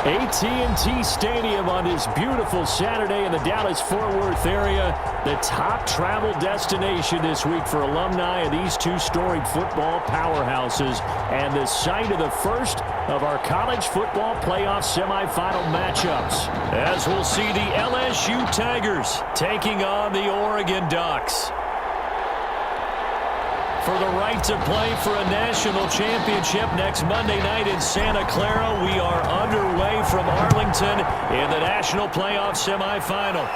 AT&T Stadium on this beautiful Saturday in the Dallas-Fort Worth area. The top travel destination this week for alumni of these two storied football powerhouses. And the site of the first of our college football playoff semifinal matchups. As we'll see the LSU Tigers taking on the Oregon Ducks. For the right to play for a national championship next Monday night in Santa Clara, we are underway from Arlington in the national playoff semifinal.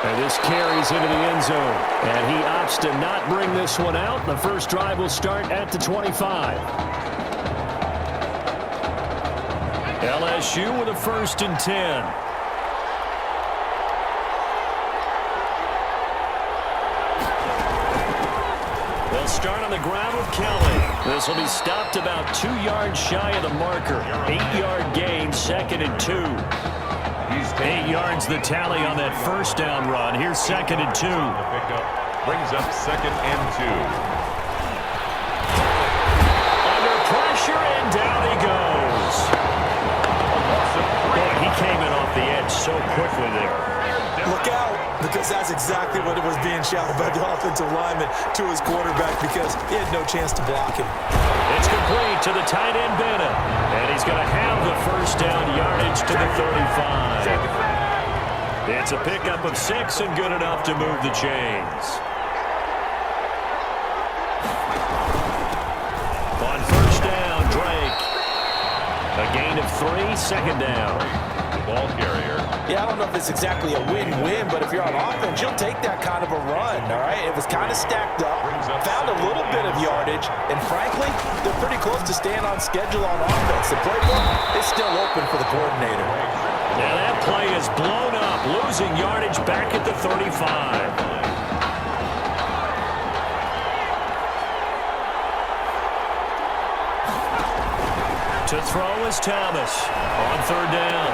And this carries into the end zone. And he opts to not bring this one out. The first drive will start at the 25. LSU with a 1st and 10. Start on the ground with Kelly. This will be stopped about 2 yards shy of the marker. 8-yard gain, 2nd and 2. 8 yards the tally on that first down run. Here's 2nd and 2. The pickup brings up 2nd and 2. Under pressure and down he goes. Boy, he came in off the edge so quickly there. Look out, because that's exactly what it was being shouted by the offensive lineman to his quarterback, because he had no chance to block him. It's complete to the tight end, Bennett. And he's going to have the first down yardage to the 35. It's a pickup of 6 and good enough to move the chains. On first down, Drake. A gain of 3, 2nd down. Ball carrier. Yeah, I don't know if it's exactly a win-win, but if you're on offense, you'll take that kind of a run, all right? It was kind of stacked up, found a little bit of yardage, and frankly, they're pretty close to staying on schedule on offense. The playbook is still open for the coordinator. Now that play is blown up, losing yardage back at the 35. To throw is Thomas on 3rd down.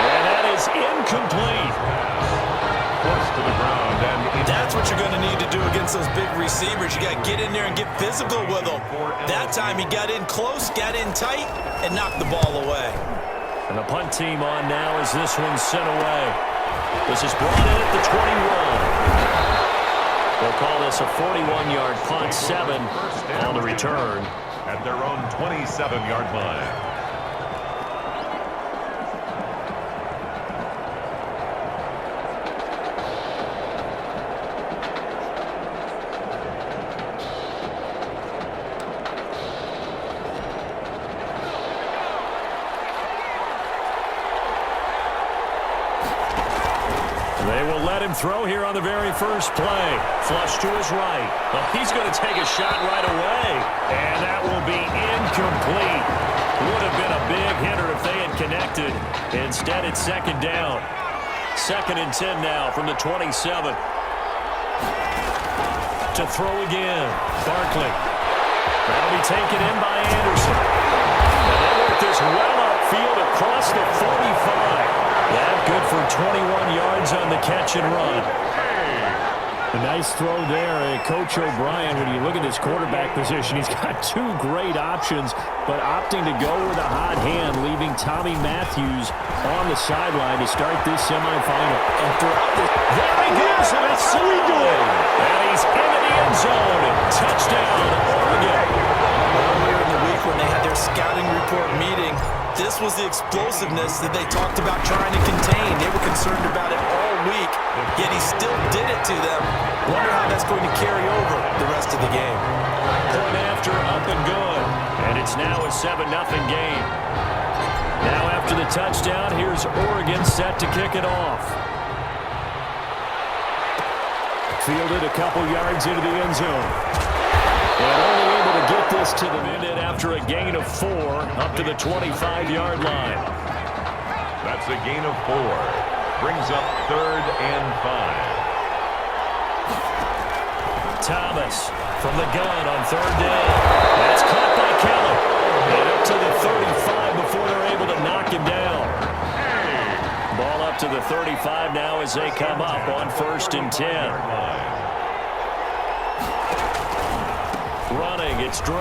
And that is incomplete. Close to the ground. And that's what you're going to need to do against those big receivers. You got to get in there and get physical with them. That time he got in close, got in tight, and knocked the ball away. And the punt team on now as this one's sent away. This is brought in at the 21. They'll call this a 41-yard punt, 7 on the return. At their own 27-yard line. They will let him throw here on the very first play. Flush to his right. Well, he's going to take a shot right away. And that will be incomplete. Would have been a big hitter if they had connected. Instead, it's 2nd down. 2nd and 10 now from the 27. To throw again. Barkley. That'll be taken in by Anderson. And they work this well upfield across the 45. That good for 21 yards on the catch and run. A nice throw there. Coach O'Brien, when you look at his quarterback position, he's got 2 great options, but opting to go with a hot hand, leaving Tommy Matthews on the sideline to start this semifinal. And throughout this, there he goes, and it's and he's into the end zone. Touchdown, Oregon. Earlier in the week when they had their scouting report meeting, this was the explosiveness that they talked about trying to contain. They were concerned about it all week, yet he still did it to them. Wonder how that's going to carry over the rest of the game. Point after, up and good. And it's now a 7-0 game. Now after the touchdown, here's Oregon set to kick it off. Fielded a couple yards into the end zone. And only able to get this to the minute after a gain of 4 up to the 25-yard line. That's a gain of 4. Brings up 3rd and 5. Thomas from the gun on 3rd down. That's caught by Kelly. And up to the 35 before they're able to knock him down. Ball up to the 35 now as they come up on 1st and 10. Running, it's Drake.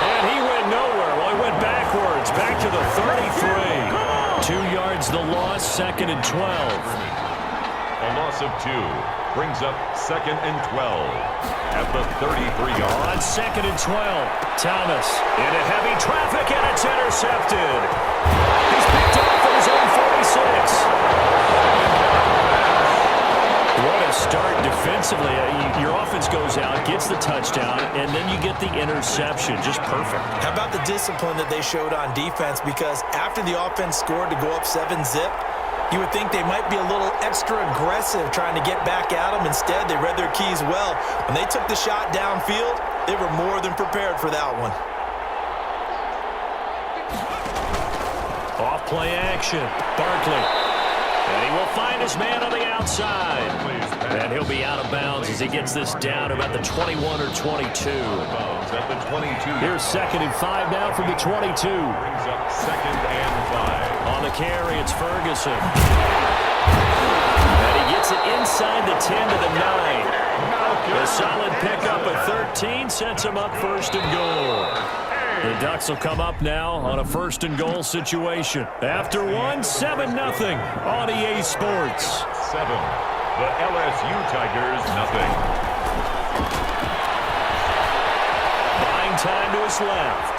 And he went nowhere. Well, he went backward. to the 33. 2 yards the loss, 2nd and 12. A loss of 2 brings up 2nd and 12 at the 33-yard. On 2nd and 12, Thomas into heavy traffic, and it's intercepted. He's picked off at his own 46. What a start defensively. Your offense goes out, gets the touchdown, and then you get the interception. Just perfect. How about the discipline that they showed on defense? Because after the offense scored to go up 7-zip, you would think they might be a little extra aggressive trying to get back at them. Instead, they read their keys well. When they took the shot downfield, they were more than prepared for that one. Off play action. Barkley. And he will find his man on the outside. And he'll be out of bounds as he gets this down about the 21 or 22. At the 22. Here's 2nd and 5 now from the 22. Brings up 2nd and 5. On the carry, it's Ferguson. And he gets it inside the 10 to the 9. A solid pickup of 13 sets him up 1st and goal. The Ducks will come up now on a 1st and goal situation. After 7-0 on EA Sports. 7. The LSU Tigers, nothing. Buying time to his left.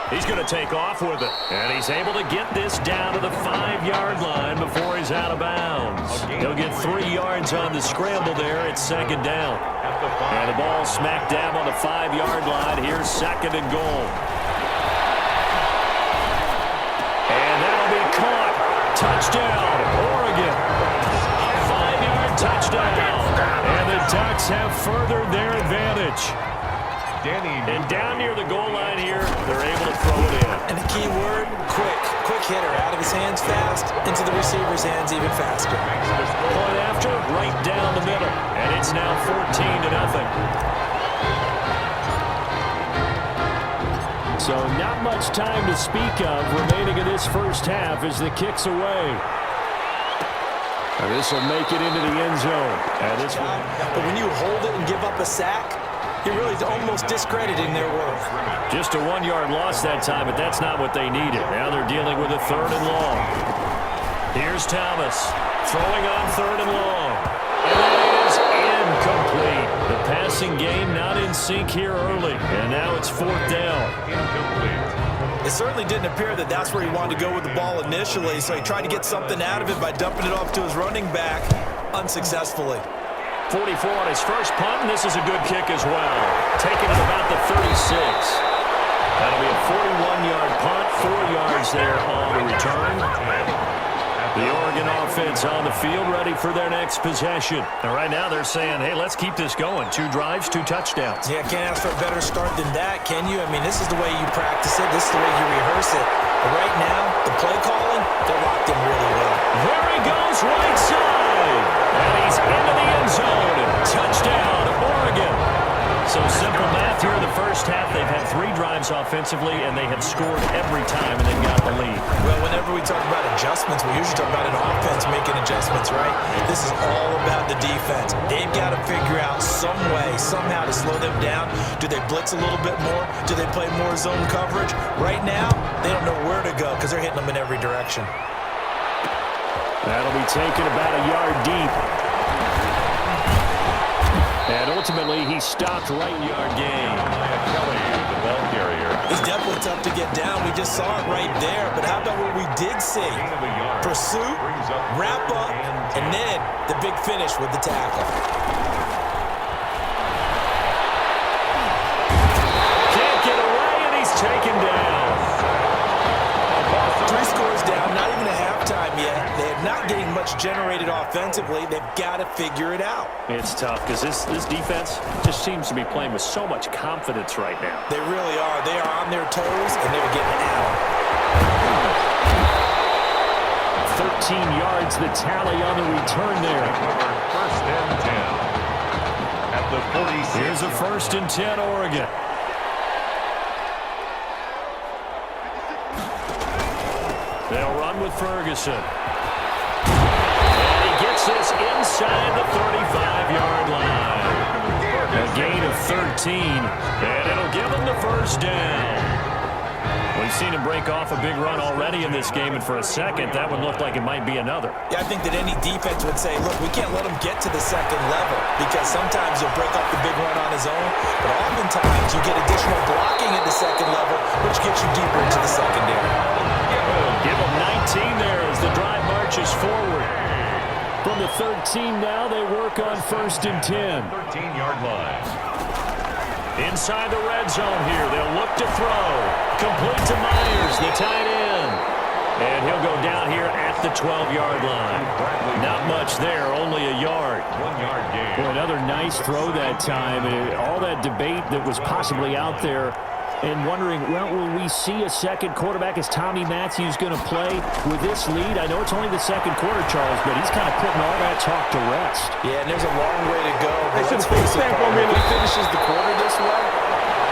He's going to take off with it. And he's able to get this down to the 5-yard line before he's out of bounds. He'll get 3 yards on the scramble there. It's 2nd down. And the ball smack dab on the 5-yard line. Here's 2nd and goal. And that'll be caught. Touchdown, Oregon. A 5-yard touchdown. And the Ducks have furthered their advantage. And down near the goal line here, they're able to throw it in. And the key word, quick. Quick hitter, out of his hands fast, into the receiver's hands even faster. Point after, right down the middle. And it's now 14-0. So not much time to speak of remaining in this first half as the kick's away. And this will make it into the end zone. And this one. But when you hold it and give up a sack, you're really almost discrediting their work. Just a 1-yard loss that time, but that's not what they needed. Now they're dealing with a 3rd and long. Here's Thomas throwing on 3rd and long. And it is incomplete. The passing game not in sync here early. And now it's 4th down. It certainly didn't appear that that's where he wanted to go with the ball initially, so he tried to get something out of it by dumping it off to his running back unsuccessfly. 44 on his first punt, and this is a good kick as well. Taking it about the 36. That'll be a 41-yard punt, 4 yards there on the return. The Oregon offense on the field ready for their next possession. And right now they're saying, hey, let's keep this going. 2 drives, 2 touchdowns. Yeah, can't ask for a better start than that, can you? I mean, this is the way you practice it. This is the way you rehearse it. But right now, the play calling, they're locked in really well. There he goes, right side. And he's into the end zone. Touchdown, Oregon. So simple math here in the first half. They've had 3 drives offensively, and they have scored every time, and they've got the lead. Well, whenever we talk about adjustments, we usually talk about an offense making adjustments, right? This is all about the defense. They've got to figure out some way, somehow to slow them down. Do they blitz a little bit more? Do they play more zone coverage? Right now, they don't know where to go because they're hitting them in every direction. That'll be taken about a yard deep. And ultimately, he stopped right yard gain. Kelly, the ball carrier. He's definitely tough to get down. We just saw it right there. But how about what we did see? Pursuit, wrap up, and then the big finish with the tackle. Can't get away, and he's taken down. 3 scores down, not even a halftime yet. They're not getting much generated offensively. They've got to figure it out. It's tough because this defense just seems to be playing with so much confidence right now. They really are. They are on their toes, and they're getting out. 13 yards, the tally on the return there. 1st and 10 at the 46. Here's a 1st and 10, Oregon. They'll run with Ferguson. And he gets this inside the 35-yard line. A gain of 13, and it'll give them the 1st down. When We've seen him break off a big run already in this game, and for a second, that one looked like it might be another. Yeah, I think that any defense would say, look, we can't let him get to the second level because sometimes he'll break off the big run on his own, but oftentimes you get additional blocking at the second level, which gets you deeper into the secondary. Give him 19 there as the drive marches forward. From the 13 now, they work on 1st and 10. 13-yard line. Inside the red zone here, they'll look to throw. Complete to Myers, the tight end. And he'll go down here at the 12-yard line. Not much there, only a yard. 1-yard gain. Boy, another nice throw that time. And all that debate that was possibly out there and wondering, well, will we see a second quarterback? Is Tommy Matthews going to play with this lead? I know it's only the second quarter, Charles, but he's kind of putting all that talk to rest. Yeah, and there's a long way to go. But let's face it, if he finishes the quarter this way,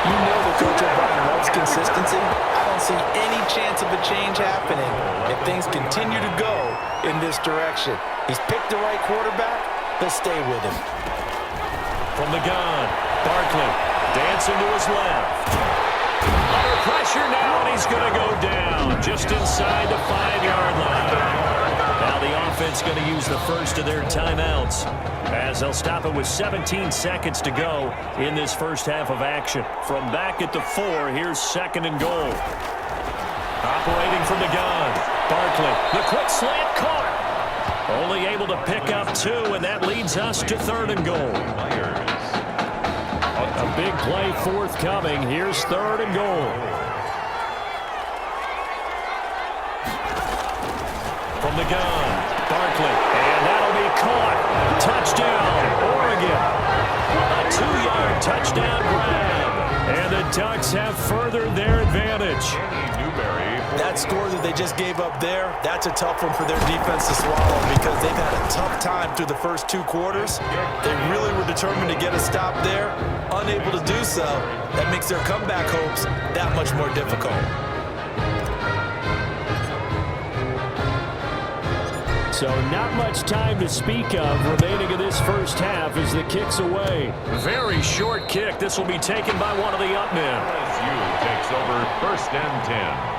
you know that Coach O'Brien loves consistency. I don't see any chance of a change happening if things continue to go in this direction. He's picked the right quarterback. He'll stay with him. From the gun, Barkley dancing to his left. Under pressure now, and he's going to go down just inside the 5-yard line. Now the offense going to use the first of their timeouts as they'll stop it with 17 seconds to go in this first half of action. From back at the 4, here's 2nd and goal. Operating from the gun, Barkley, the quick slant caught. Only able to pick up 2, and that leads us to 3rd and goal. A big play forthcoming. Here's 3rd and goal. From the gun, Barkley, and that'll be caught. Touchdown, Oregon. A 2-yard touchdown grab. And the Ducks have furthered their advantage. That score that they just gave up there, that's a tough one for their defense to swallow because they've had a tough time through the first 2 quarters. They really were determined to get a stop there. Unable to do so, that makes their comeback hopes that much more difficult. So not much time to speak of remaining in this first half as the kick's away. Very short kick. This will be taken by one of the up men. LSU takes over 1st and 10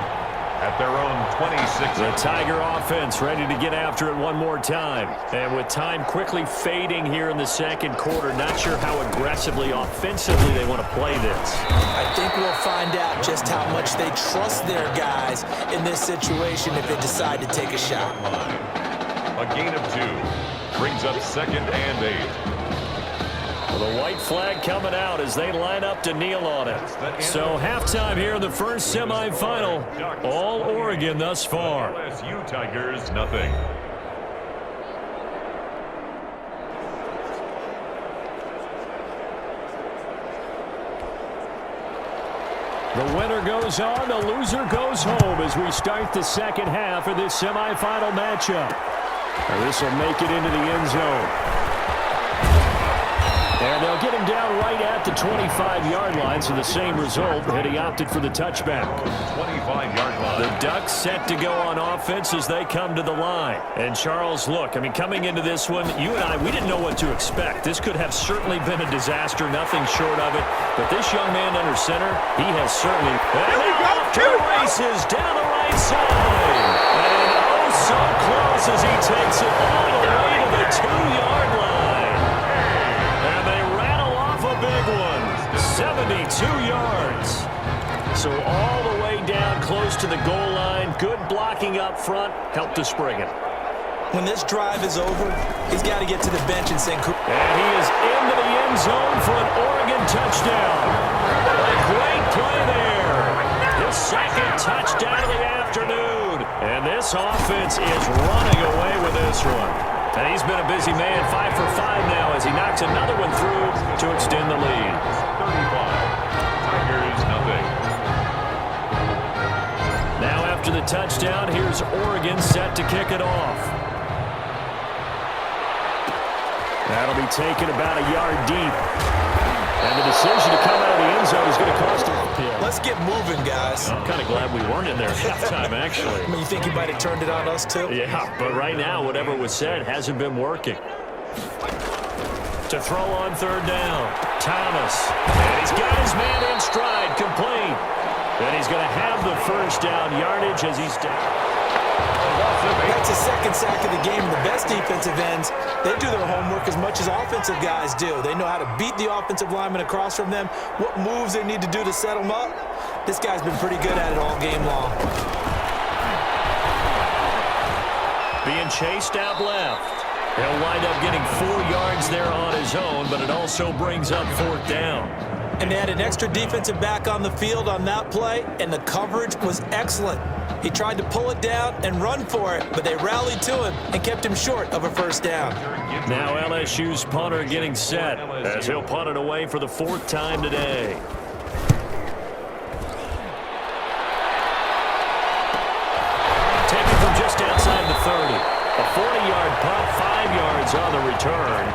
at their own 26. The Tiger offense ready to get after it one more time. And with time quickly fading here in the second quarter, not sure how aggressively, offensively they want to play this. I think we'll find out just how much they trust their guys in this situation if they decide to take a shot. A gain of 2 brings up 2nd and 8. Well, the white flag coming out as they line up to kneel on it. So halftime here in the first semifinal. All Oregon thus far. LSU Tigers, nothing. The winner goes on, the loser goes home as we start the second half of this semifinal matchup. This will make it into the end zone. And they'll get him down right at the 25-yard line, so the same result, and he opted for the touchback. 25-yard line. The Ducks set to go on offense as they come to the line. And Charles, look, I mean, coming into this one, you and I, we didn't know what to expect. This could have certainly been a disaster, nothing short of it. But this young man under center, he has certainly... And now off to the races down the right side. And oh, so close as he takes it all the way to the 2-yard line. And they rattle off a big one. 72 yards. So all the way down close to the goal line. Good blocking up front. Helped to spring it. When this drive is over, he's got to get to the bench and sing. And he is into the end zone for an Oregon touchdown. A great play there. His 2nd touchdown of the afternoon. And this offense is running away with this one. And he's been a busy man, 5 for 5 now as he knocks another one through to extend the lead. 35. Tigers, nothing. Now after the touchdown, here's Oregon set to kick it off. That'll be taken about a yard deep. And the decision to come out of the end zone is going to cost him. Yeah. Let's get moving, guys. I'm kind of glad we weren't in there at halftime, actually. I mean, you think he might have turned it on us, too? Yeah, but right now, whatever was said hasn't been working. To throw on 3rd down, Thomas. And he's got his man in stride, complete. And he's going to have the first down yardage as he's down. That's his second sack of the game. The best defensive ends, they do their homework as much as offensive guys do. They know how to beat the offensive lineman across from them, what moves they need to do to set them up. This guy's been pretty good at it all game long. Being chased out left. He'll wind up getting 4 yards there on his own, but it also brings up 4th down. And they had an extra defensive back on the field on that play, and the coverage was excellent. He tried to pull it down and run for it, but they rallied to him and kept him short of a first down. Now LSU's punter getting set as he'll punt it away for the 4th time today. Taken from just outside the 30. A 40-yard punt, 5 yards on the return.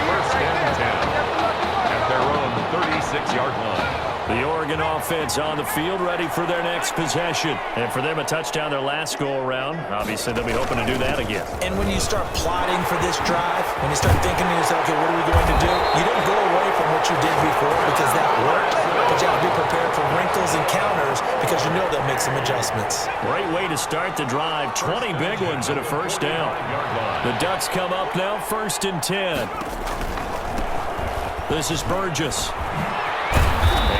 First and 10 at their own 36-yard line. The Oregon offense on the field ready for their next possession. And for them, a touchdown their last go-around. Obviously, they'll be hoping to do that again. And when you start plotting for this drive, when you start thinking to yourself, okay, what are we going to do? You don't go away from what you did before because that worked. But you have to be prepared for wrinkles and counters because you know they'll make some adjustments. Great way to start the drive. 20 big ones and a first down. The Ducks come up now, 1st and 10. This is Burgess.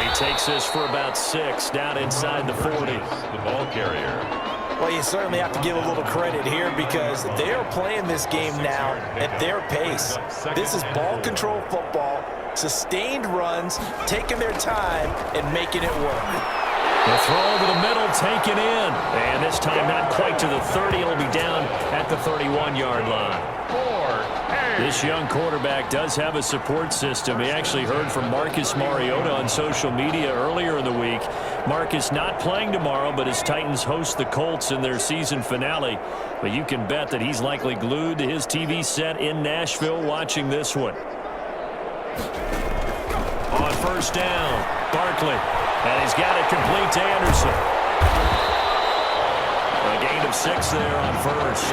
He takes this for about 6 down inside the 40. The ball carrier. Well, you certainly have to give a little credit here because they are playing this game now at their pace. This is ball control football, sustained runs, taking their time and making it work. The throw over the middle, taken in. And this time not quite to the 30. It'll be down at the 31-yard line. This young quarterback does have a support system. He actually heard from Marcus Mariota on social media earlier in the week. Marcus not playing tomorrow, but his Titans host the Colts in their season finale. But you can bet that he's likely glued to his TV set in Nashville watching this one. On first down, Barkley. And he's got it complete to Anderson. A gain of 6 there on first.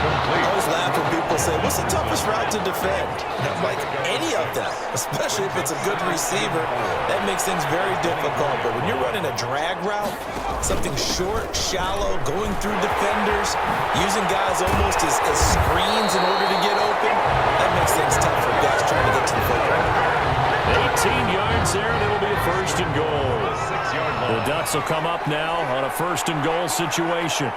I always laugh when people say, what's the toughest route to defend? And I'm like, any of them, especially if it's a good receiver. That makes things very difficult. But when you're running a drag route, something short, shallow, going through defenders, using guys almost as screens in order to get open, that makes things tough for guys trying to get to the football. 18 yards there, and it'll be a 1st and goal. The Ducks will come up now on a 1st and goal situation.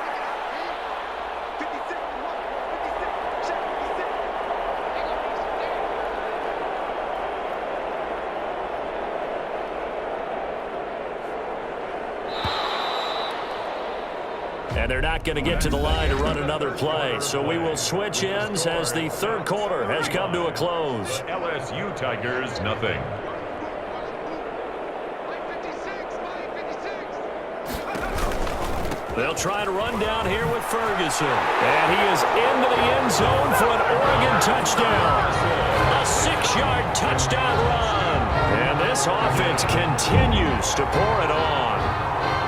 And they're not going to get to the line to run another play. So we will switch ends as the 3rd quarter has come to a close. LSU Tigers, nothing. They'll try to run down here with Ferguson. And he is into the end zone for an Oregon touchdown. A 6-yard touchdown run. And this offense continues to pour it on.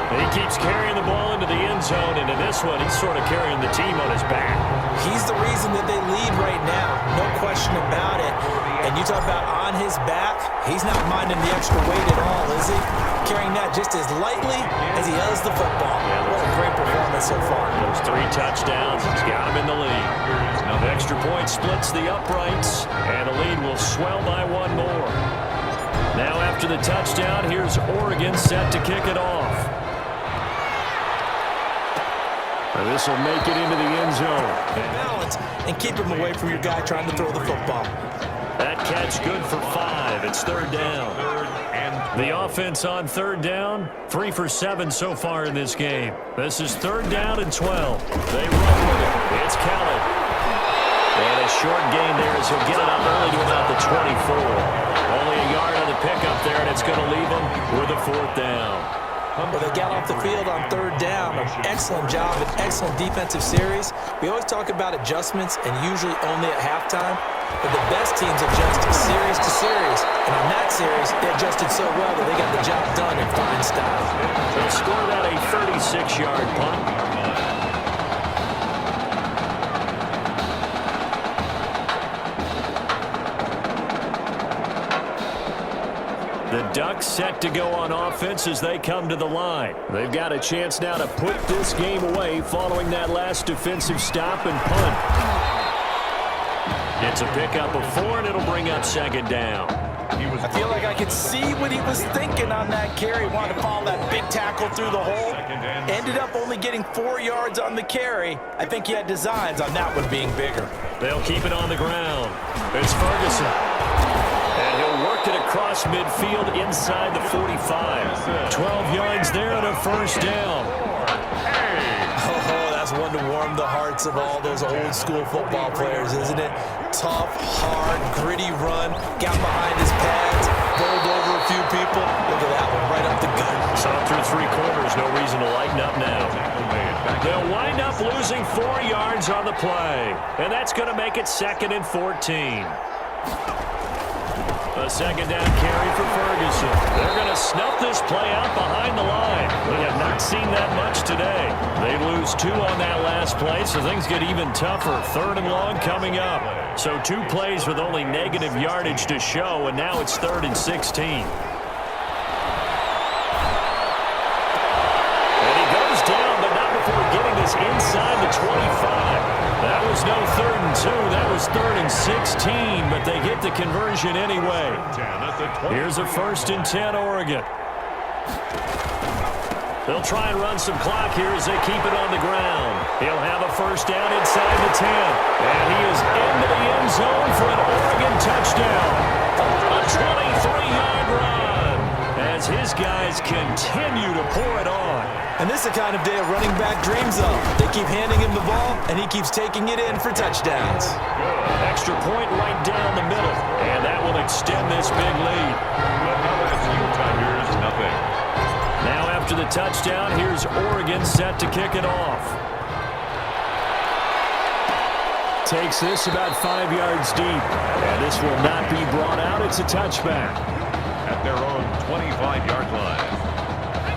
He keeps carrying the ball into the end zone, and in this one, he's sort of carrying the team on his back. He's the reason that they lead right now, no question about it. And you talk about on his back, he's not minding the extra weight at all, is he? Carrying that just as lightly as he does the football. What a great performance so far. Those 3 touchdowns, he's got him in the lead. Now the extra point splits the uprights, and the lead will swell by 1 more. Now after the touchdown, here's Oregon set to kick it off. This will make it into the end zone. Balance and keep him away from your guy trying to throw the football. That catch good for 5. It's 3rd down. The offense on 3rd down, 3 for 7 so far in this game. This is 3rd down and 12. They run with it. It's Kelly. And a short gain there as he'll get it up early to about the 24. Only a yard on the pickup there, and it's going to leave him with a 4th down. Well, they got off the field on 3rd down. An excellent job, an excellent defensive series. We always talk about adjustments and usually only at halftime. But the best teams adjust series to series. And on that series, they adjusted so well that they got the job done in fine style. They scored out a 36-yard punt. The Ducks quarterback set to go on offense as they come to the line. They've got a chance now to put this game away following that last defensive stop and punt. It's a pickup of 4, and it'll bring up second down. I feel like I could see what he was thinking on that carry. Wanted to follow that big tackle through the hole. Ended up only getting 4 yards on the carry. I think he had designs on that one being bigger. They'll keep it on the ground. It's Ferguson. And he'll work it across midfield inside the 45. 12 yards there and a first down. Oh, that's one to warm the hearts of all those old school football players, isn't it? Tough, hard, gritty run. Got behind his pads. Bowled over a few people. Look at that one, right up the gut. So through 3 quarters, no reason to lighten up now. They'll wind up losing 4 yards on the play. And that's going to make it 2nd and 14. A second down carry for Ferguson. They're going to snuff this play out behind the line. We have not seen that much today. They lose 2 on that last play, so things get even tougher. 3rd and long coming up. So 2 plays with only negative yardage to show, and now it's 3rd and 16. And he goes down, but not before getting this inside the 25. That was no 3rd and 2. That was 3rd and 16, but they get the conversion anyway. Here's a 1st and 10, Oregon. They'll try and run some clock here as they keep it on the ground. He'll have a first down inside the 10. And he is into the end zone for an Oregon touchdown. A 23-yard run as his guys continue to pour it on. And this is the kind of day a running back dreams of. They keep handing him the ball, and he keeps taking it in for touchdowns. Extra point right down the middle, and that will extend this big lead. Now after the touchdown, here's Oregon set to kick it off. Takes this about 5 yards deep, and this will not be brought out. It's a touchback. At their own 25-yard line.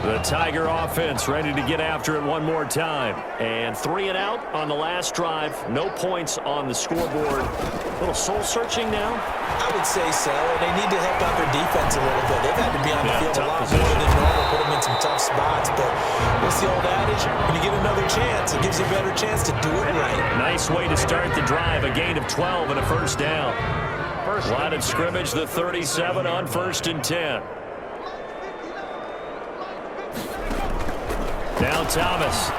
The Tiger offense ready to get after it one more time. And 3 and out on the last drive. No points on the scoreboard. A little soul-searching now? I would say so. And they need to help out their defense a little bit. They've had to be on the field a lot more than normal, put them in some tough spots. But what's the old adage? When you get another chance, it gives you a better chance to do it right. Nice way to start the drive. A gain of 12 and a first down. Line of scrimmage, the 37 on 1st and 10. Now Thomas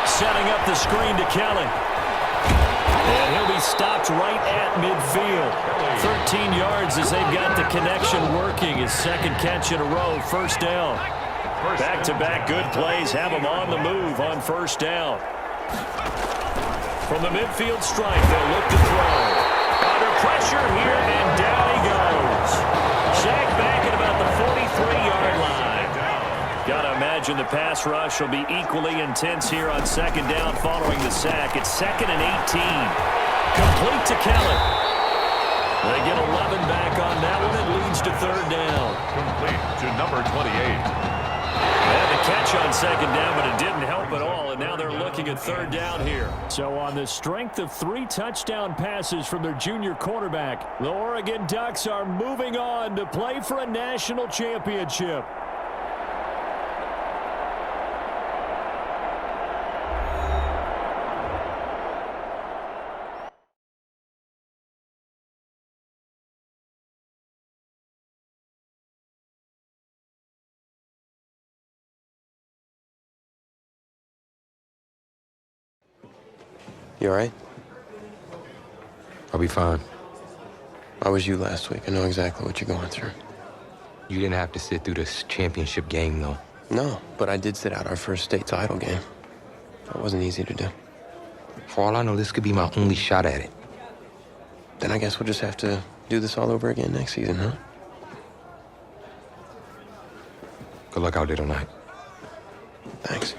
setting up the screen to Kelly. And he'll be stopped right at midfield. 13 yards as they've got the connection working. His 2nd catch in a row, first down. Back-to-back good plays have him on the move on first down. From the midfield stripe, they'll look to throw. Under pressure here, and down he goes. Sacked back at about the 43-yard line. Got to imagine the pass rush will be equally intense here on 2nd down following the sack. It's 2nd and 18. Complete to Kelly. They get 11 back on that one. It leads to 3rd down. Complete to number 28. They had the catch on 2nd down, but it didn't help at all, and now they're looking at 3rd down here. So on the strength of 3 touchdown passes from their junior quarterback, the Oregon Ducks are moving on to play for a national championship. You all right? I'll be fine. I was you last week. I know exactly what you're going through. You didn't have to sit through this championship game, though. No, but I did sit out our first state title game. That wasn't easy to do. For all I know, this could be my only shot at it. Then I guess we'll just have to do this all over again next season, huh? Good luck out there tonight. Thanks.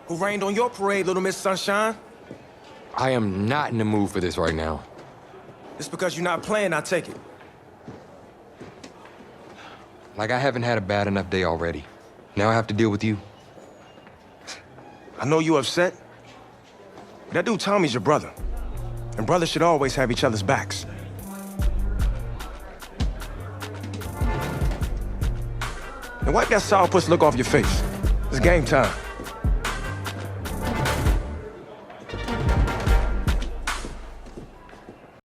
Who rained on your parade, Little Miss Sunshine? I am not in the mood for this right now. It's because you're not playing, I take it. Like I haven't had a bad enough day already. Now I have to deal with you. I know you upset. That dude Tommy's your brother. And brothers should always have each other's backs. Now wipe that sourpuss look off your face. It's game time.